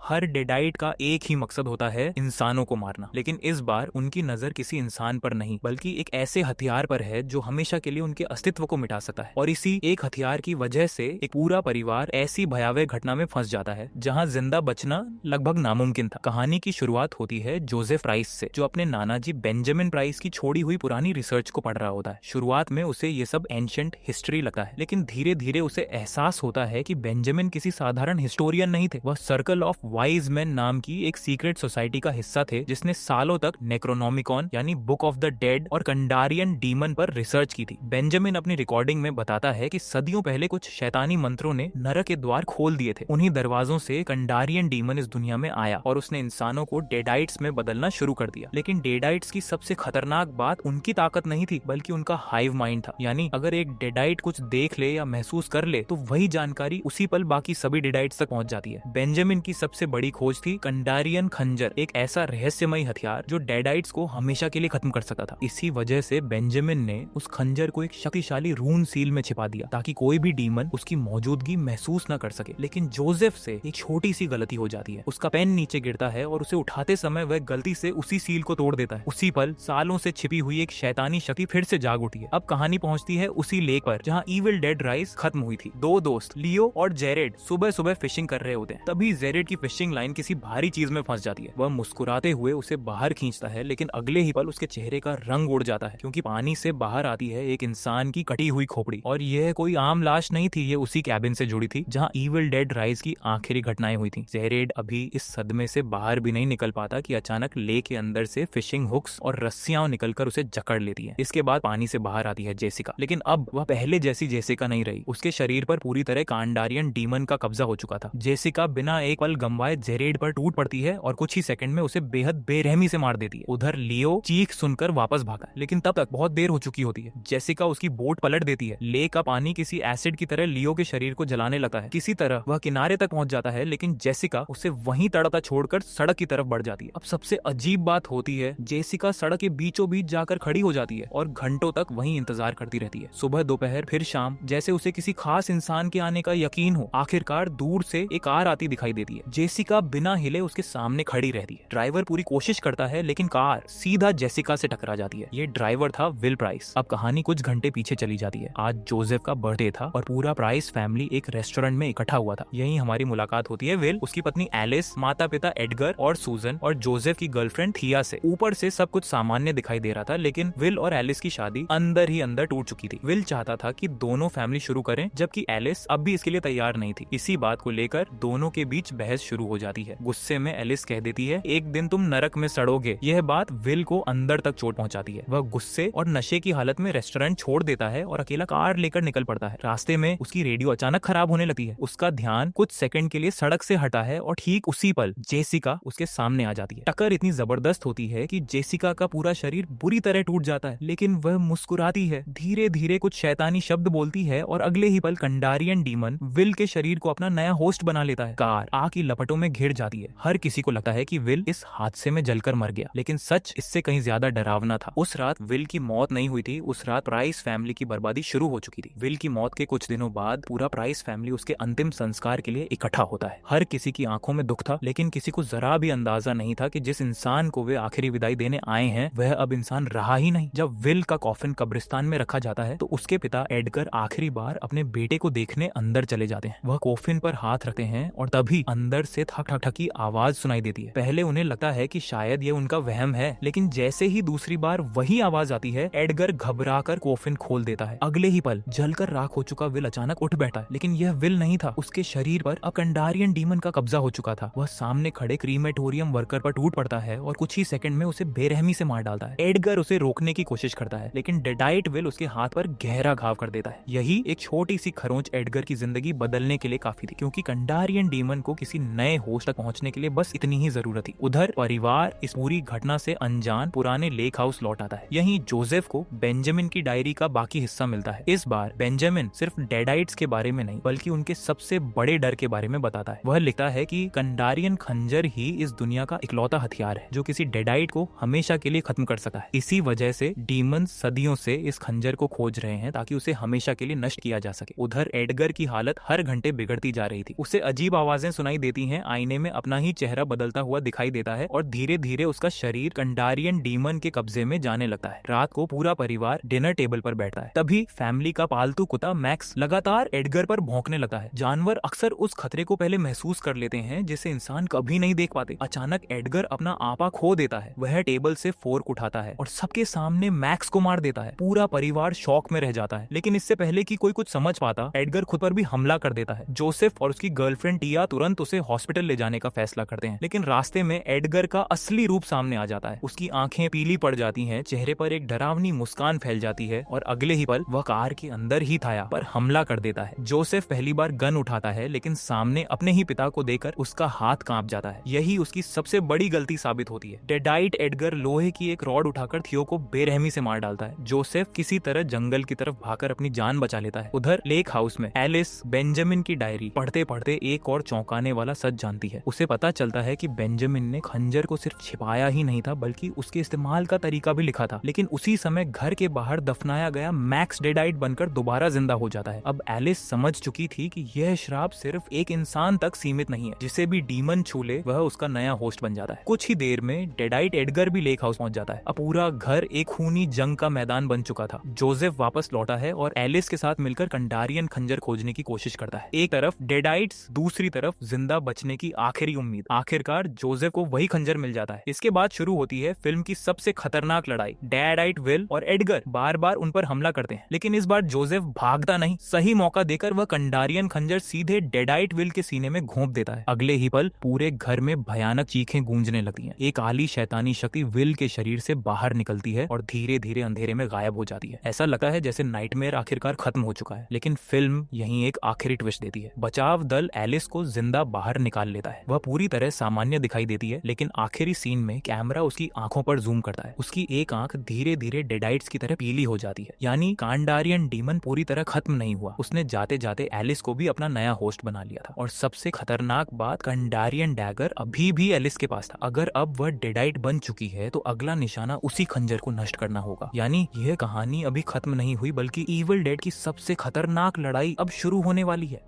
हर डेडाइट का एक ही मकसद होता है, इंसानों को मारना। लेकिन इस बार उनकी नजर किसी इंसान पर नहीं बल्कि एक ऐसे हथियार पर है जो हमेशा के लिए उनके अस्तित्व को मिटा सकता है। और इसी एक हथियार की वजह से एक पूरा परिवार ऐसी भयावह घटना में फंस जाता है जहाँ जिंदा बचना लगभग नामुमकिन था। कहानी की शुरुआत होती है जोसेफ प्राइस से, जो अपने नाना जी बेंजामिन प्राइस की छोड़ी हुई पुरानी रिसर्च को पढ़ रहा होता है। शुरुआत में उसे ये सब एंशिएंट हिस्ट्री लगता है, लेकिन धीरे धीरे उसे एहसास होता है कि बेंजामिन किसी साधारण हिस्टोरियन नहीं थे। वह सर्कल ऑफ वाइज मैन नाम की एक सीक्रेट सोसाइटी का हिस्सा थे जिसने सालों तक नेक्रोनोमिकॉन यानी बुक ऑफ द डेड और कंडारियन डीमन पर रिसर्च की थी। बेंजामिन अपनी रिकॉर्डिंग में बताता है कि सदियों पहले कुछ शैतानी मंत्रों ने नरक के द्वार खोल दिए थे। उन्हीं दरवाजों से कंडारियन डीमन इस दुनिया में आया और उसने इंसानों को डेडाइट्स में बदलना शुरू कर दिया। लेकिन डेडाइट्स की सबसे खतरनाक बात उनकी ताकत नहीं थी बल्कि उनका हाइव माइंड था। यानी अगर एक डेडाइट कुछ देख ले या महसूस कर ले तो वही जानकारी उसी पल बाकी सभी डेडाइट्स तक पहुंच जाती है। बेंजामिन की सबसे बड़ी खोज थी कंडारियन खंजर, एक ऐसा रहस्यमयी हथियार जो डेडाइट्स को हमेशा के लिए खत्म कर सकता था। इसी वजह से बेंजामिन ने उस खंजर को एक शक्तिशाली रून सील में छिपा दिया ताकि कोई भी डीमन उसकी मौजूदगी महसूस न कर सके। लेकिन जोसेफ से एक छोटी सी गलती हो जाती है। उसका पेन नीचे गिरता है और उसे उठाते समय वह गलती से उसी सील को तोड़ देता है। उसी पल सालों से छिपी हुई एक शैतानी शक्ति फिर से जाग उठी है। अब कहानी पहुंचती है उसी लेक पर जहां इविल डेड राइज खत्म हुई थी। दो दोस्त लियो और जेरेड सुबह सुबह फिशिंग कर रहे होते हैं। तभी जेरेड की फिशिंग लाइन किसी भारी चीज में फंस जाती है। वह मुस्कुराते हुए उसे बाहर खींचता है, लेकिन अगले ही पल उसके चेहरे का रंग उड़ जाता है क्योंकि पानी से बाहर आती है एक इंसान की कटी हुई खोपड़ी। और यह कोई आम लाश नहीं थी, ये उसी कैबिन से जुड़ी थी जहां इविल डेड राइज की आखिरी घटनाएं हुई थी। जेरेड अभी इस सदमे से बाहर भी नहीं निकल पाता कि अचानक लेक के अंदर से फिशिंग हुक्स और रस्सियां निकलकर उसे जकड़ लेती है। इसके बाद पानी से बाहर आती है जेसिका, लेकिन अब वह पहले जैसी जेसिका नहीं रही। उसके शरीर पर पूरी तरह कांडारियन डीमन का कब्जा हो चुका था। जेसिका बिना एक पल गंवाए जेरेड पर टूट पड़ती है और कुछ ही सेकंड में उसे बेहद बेरहमी से मार देती है। उधर लियो चीख सुनकर वापस भागा, लेकिन तब तक बहुत देर हो चुकी होती है। जेसिका उसकी बोट पलट देती है। लेक का पानी किसी एसिड की तरह लियो के शरीर को जलाने लगता है। किसी तरह वह किनारे तक पहुंच जाता है, लेकिन जेसिका उसे वहीं तड़ता छोड़कर सड़क की तरफ बढ़ जाती है। अब सबसे अजीब बात होती है, जेसिका सड़क के बीचों बीच जाकर खड़ी हो जाती है और घंटों तक वहीं इंतजार करती रहती है। सुबह दोपहर फिर शाम, जैसे उसे किसी खास इंसान के आने का यकीन हो। आखिरकार दूर से एक कार आती दिखाई देती है। जेसिका बिना हिले उसके सामने खड़ी रहती है। ड्राइवर पूरी कोशिश करता है, लेकिन कार सीधा जेसिका से टकरा जाती है। ये ड्राइवर था विल प्राइस। अब कहानी कुछ घंटे पीछे चली जाती है। आज जोसेफ का बर्थडे था और पूरा प्राइस फैमिली एक रेस्टोरेंट में इकट्ठा हुआ था। यही हमारी मुलाकात होती है विल, उसकी पत्नी एलिस, माता पिता एडगर और सूजन और जोसेफ की गर्लफ्रेंड थिया से। ऊपर से सब कुछ सामान्य दिखाई दे रहा था, लेकिन विल और एलिस की शादी अंदर ही अंदर टूट चुकी थी। विल चाहता था कि दोनों फैमिली शुरू करें, जबकि एलिस अब भी इसके लिए तैयार नहीं थी। इसी बात को लेकर दोनों के बीच बहस शुरू हो जाती है। गुस्से में एलिस कह देती है, एक दिन तुम नरक में सड़ोगे। यह बात विल को अंदर तक चोट पहुंचाती है। वह गुस्से और नशे की हालत में रेस्टोरेंट छोड़ देता है और अकेला कार लेकर निकल पड़ता है। रास्ते में उसकी रेडियो अचानक खराब होने लगती है। उसका ध्यान कुछ सेकंड के लिए सड़क से हटा है और ठीक उसी पल जेसिका उसके सामने आ जाती है। टक्कर इतनी जबरदस्त होती है कि जेसिका का पूरा शरीर बुरी तरह टूट जाता है, लेकिन वह मुस्कुराती है, धीरे धीरे कुछ शैतानी शब्द बोलती है और अगले ही पल कंडारियन डीमन विल के शरीर को अपना नया होस्ट बना लेता है। कार आग की लपटों में घिर जाती है। हर किसी को लगता है कि विल इस हादसे में जलकर मर गया, लेकिन सच इससे कहीं ज्यादा डरावना था। उस रात विल की मौत नहीं हुई थी, उस रात प्राइस फैमिली की बर्बादी शुरू हो चुकी थी। विल की मौत के कुछ दिनों बाद पूरा प्राइस फैमिली उसके अंतिम संस्कार के लिए इकट्ठा होता है। हर किसी की आंखों में दुख था, लेकिन किसी को जरा भी अंदाजा नहीं था कि जिस इंसान को वे आखिरी विदाई देने आए हैं वह अब इंसान रहा ही नहीं। जब विल का कॉफिन कब्रिस्तान में रखा जाता है तो उसके पिता एडगर आखिरी बार अपने बेटे को देखने अंदर चले जाते हैं। वह कॉफिन पर हाथ रखते हैं और तभी अंदर से ठक ठक ठक की आवाज सुनाई देती है। पहले उन्हें लगता है कि शायद ये उनका वहम है, लेकिन जैसे ही दूसरी बार वही आवाज आती है, एडगर घबराकर कॉफिन खोल देता है। अगले ही पल जलकर राख हो चुका विल अचानक उठ बैठा है, लेकिन यह विल नहीं था। उसके शरीर पर अब कंडारियन डीमन का कब्जा हो चुका था। वह सामने खड़े क्रीमेटोरियम वर्कर पर टूट पड़ता है और कुछ ही सेकंड में उसे बेरहमी से मार डालता है। एडगर उसे रोकने की कोशिश करता है, लेकिन डेडाइट विल उसके हाथ पर गहरा घाव कर देता है। यही एक छोटी सी खरोंच एडगर की जिंदगी बदलने के लिए काफी थी, क्योंकि कंडारियन डीमन को किसी नए होस्ट तक पहुंचने के लिए बस इतनी ही जरूरत थी। उधर परिवार इस पूरी घटना से अनजान पुराने लेक हाउस लौट आता है। यहीं जोसेफ को बेंजामिन की डायरी का बाकी हिस्सा मिलता है। इस बार बेंजामिन सिर्फ डेडाइट्स के बारे में नहीं बल्कि उनके सबसे बड़े डर के बारे में बताता है। वह लिखता है कि कंडारियन खंजर ही इस दुनिया का इकलौता हथियार है जो किसी डेडाइट को हमेशा के लिए खत्म कर सकता है। इसी वजह से डीमन सदियों से इस खंजर को खोज रहे हैं ताकि उसे हमेशा के लिए नष्ट किया जा सके। उधर एडगर की हालत हर घंटे बिगड़ती जा रही थी। उसे अजीब आवाजें सुनाई देती हैं हैं, आईने में अपना ही चेहरा बदलता हुआ दिखाई देता है और धीरे धीरे उसका शरीर कंडारियन डीमन के कब्जे में जाने लगता है। रात को पूरा परिवार डिनर टेबल पर बैठता है। तभी फैमिली का पालतू कुत्ता मैक्स लगातार एडगर पर भौंकने लगता है। जानवर अक्सर उस खतरे को पहले महसूस कर लेते हैं जिसे इंसान कभी नहीं देख पाते। अचानक एडगर अपना आपा खो देता है। वह टेबल से फोर्क उठाता है और सबके सामने मैक्स को मार देता है। पूरा परिवार शॉक में रह जाता है, लेकिन इससे पहले कि कोई कुछ समझ पाता, एडगर खुद पर भी हमला कर देता है। जोसेफ और उसकी गर्लफ्रेंड टिया तुरंत उसे हॉस्पिटल ले जाने का फैसला करते हैं, लेकिन रास्ते में एडगर का असली रूप सामने आ जाता है। उसकी आंखें पीली पड़ जाती हैं, चेहरे पर एक डरावनी मुस्कान फैल जाती है और अगले ही पल वह कार के अंदर ही था पर हमला कर देता है। जोसेफ पहली बार गन उठाता है, लेकिन सामने अपने ही पिता को देखकर उसका हाथ कांप जाता है। यही उसकी सबसे बड़ी गलती साबित होती है। डेडाइट एडगर लोहे की एक रॉड उठाकर थियो को बेरहमी से मार डालता है। जोसेफ किसी तरह जंगल की तरफ भागकर अपनी जान बचा लेता है। उधर लेक हाउस में एलिस बेंजामिन की डायरी पढ़ते पढ़ते एक और चौंकाने वाला सच जानती है। उसे पता चलता है कि बेंजामिन ने खंजर को सिर्फ छिपाया ही नहीं था, बल्कि उसके इस्तेमाल का तरीका भी लिखा था। लेकिन उसी समय घर के बाहर दफनाया गया मैक्स डेडाइट बनकर दोबारा जिंदा हो जाता है। अब एलिस समझ चुकी थी कि यह श्राप सिर्फ एक इंसान तक सीमित नहीं है, जिसे भी डीमन छू ले वह उसका नया होस्ट बन जाता है। कुछ ही देर में डेडाइट एडगर भी लेक हाउस पहुंच जाता है। अब पूरा घर एक खूनी जंग का मैदान बन चुका था। जोसेफ वापस लौटा है और एलिस के साथ मिलकर कंडारियन खंजर खोजने की कोशिश करता है। एक तरफ डेडाइट्स, दूसरी तरफ जिंदा बचने की आखिरी उम्मीद। आखिरकार जोसेफ को वही खंजर मिल जाता है। इसके बाद शुरू होती है फिल्म की सबसे खतरनाक लड़ाई। डेडाइट, विल और एडगर बार बार उन पर हमला करते हैं, लेकिन इस बार जोसेफ भागता नहीं, सही मौका देकर वह कंडारियन खंजर सीधे डेडाइट विल के सीने में घोंप देता है। अगले ही पल पूरे घर में भयानक चीखें गूंजने लगती हैं। एक काली शैतानी शक्ति विल के शरीर से बाहर निकलती है और धीरे धीरे अंधेरे में गायब हो जाती है। ऐसा लगता है जैसे नाइटमेयर आखिरकार खत्म हो चुका है, लेकिन फिल्म यहीं एक आखिरी ट्विस्ट देती है। बचाव दल एलिस को जिंदा बाहर निकाल लेता है। वह पूरी तरह सामान्य दिखाई देती है, लेकिन आखिरी सीन में कैमरा उसकी आंखों पर जूम करता है। उसकी एक आंख धीरे धीरे डेडाइट्स की तरह पीली हो जाती है, यानी कांडारियन डीमन पूरी तरह खत्म नहीं हुआ। उसने जाते जाते एलिस को भी अपना नया होस्ट बना लिया था। और सबसे खतरनाक बात, कंडारियन डैगर अभी भी एलिस के पास था। अगर अब वह डेडाइट बन चुकी है तो अगला निशाना उसी खंजर को नष्ट करना होगा। यानी यह कहानी अभी खत्म नहीं हुई, बल्कि इविल डेड की सबसे खतरनाक लड़ाई अब शुरू होने वाली है।